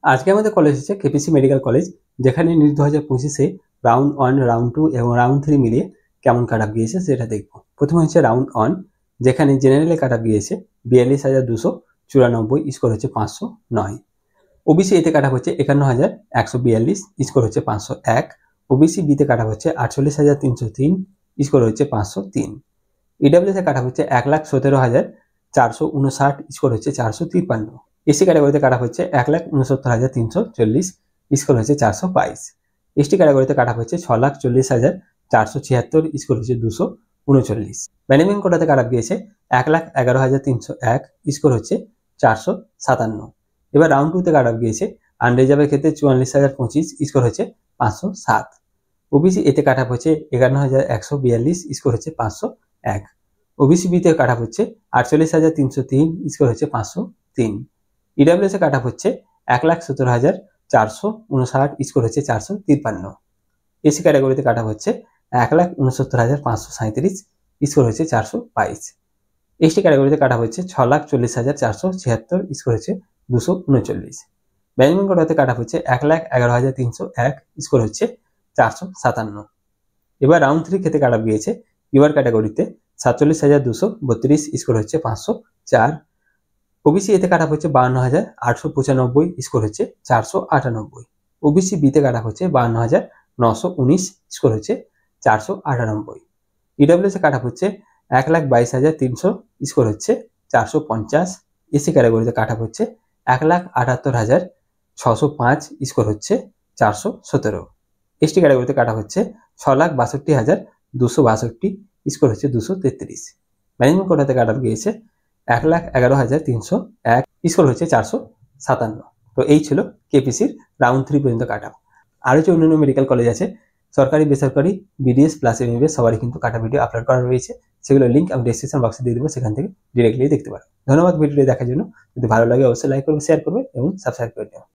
আজকে আমাদের কলেজ হচ্ছে কেপিসি মেডিকেল কলেজ, যেখানে নিট 2025-এ রাউন্ড 1, রাউন্ড 2 এবং রাউন্ড 3 মিলিয়ে কেমন কাট অফ গিয়েছে সেটা দেখব। প্রথমে হচ্ছে রাউন্ড 1, যেখানে জেনারেলে কাট অফ গিয়েছে 42,294, স্কোর হচ্ছে 509। ওবিসি এতে কাট অফ হচ্ছে 51,142, স্কোর হচ্ছে 501। ওবিসি বিতে কাট অফ হচ্ছে 48,303, স্কোর হচ্ছে 503। ইডাব্লিউএস এ কাট অফ হচ্ছে 1,17,459, স্কোর হচ্ছে 453। এসি ক্যাটাগরিতে কাট অফ হচ্ছে 1,69,340, স্কোর হচ্ছে 422। এসটি ক্যাটাগরিতে কাট অফ হচ্ছে 6,40,476, স্কোর হচ্ছে 239। ম্যানেজমেন্ট কোটাতে কাট অফ গিয়েছে 1,11,301, স্কোর হচ্ছে 457। এবার রাউন্ড 2তে কাট অফ গিয়েছে আনরিজার্ভের ক্ষেত্রে 44,025, স্কোর হচ্ছে 507। ওবিসি এতে কাট অফ হচ্ছে 51,142, স্কোর হচ্ছে 501। ওবিসি বিতে কাট অফ হচ্ছে 48,303, স্কোর হচ্ছে 503। ইডাব্লিউএস এ কাট অফ হচ্ছে 1,17,459, স্কোর হচ্ছে 453। এসি ক্যাটাগরিতে কাট অফ হচ্ছে 1,69,537, স্কোর হচ্ছে 422। এসটি ক্যাটাগরিতে কাট অফ হচ্ছে 6,40,476, স্কোর হচ্ছে 239। ম্যানেজমেন্ট কোটাতে কাট অফ হচ্ছে 1,11,301, স্কোর হচ্ছে 457। এবার রাউন্ড 3 ক্ষেত্রে কাট অফ গিয়েছে ইউআর ক্যাটাগরিতে 47,232, স্কোর হচ্ছে 504। ওবিসি এতে কাট অফ হচ্ছে 52,895, স্কোর হচ্ছে 498। ওবিসি বিতে কাট অফ হচ্ছে 52,919, স্কোর হচ্ছে 498। ইডাব্লিউএস এ কাট অফ হচ্ছে 1,22,300, স্কোর হচ্ছে 450। এসি ক্যাটাগরিতে কাট অফ হচ্ছে 1,78,605, স্কোর হচ্ছে 417। এসটি ক্যাটাগরিতে কাট অফ হচ্ছে 6,62,262, স্কোর হচ্ছে 233। ম্যানেজমেন্ট কোটাতে কাট অফ গিয়েছে 1,11,301, স্কোর হচ্ছে 457। তো এই ছিল কেপিসির রাউন্ড 3 পর্যন্ত কাট অফ। আরও যে অন্যান্য মেডিকেল কলেজ আছে, সরকারি বেসরকারি, বিডিএস প্লাস এমবিবিএস, সবারই কিন্তু কাট অফ ভিডিও আপলোড করা রয়েছে। সেগুলো লিঙ্ক আমি ডেসক্রিপশন বক্সে দিয়ে দেবো, সেখান থেকে ডিরেক্টলি দেখতে পারো। ধন্যবাদ ভিডিওটি দেখার জন্য। যদি ভালো লাগে অবশ্যই লাইক করবে, শেয়ার করবে এবং সাবস্ক্রাইব করে দেবে।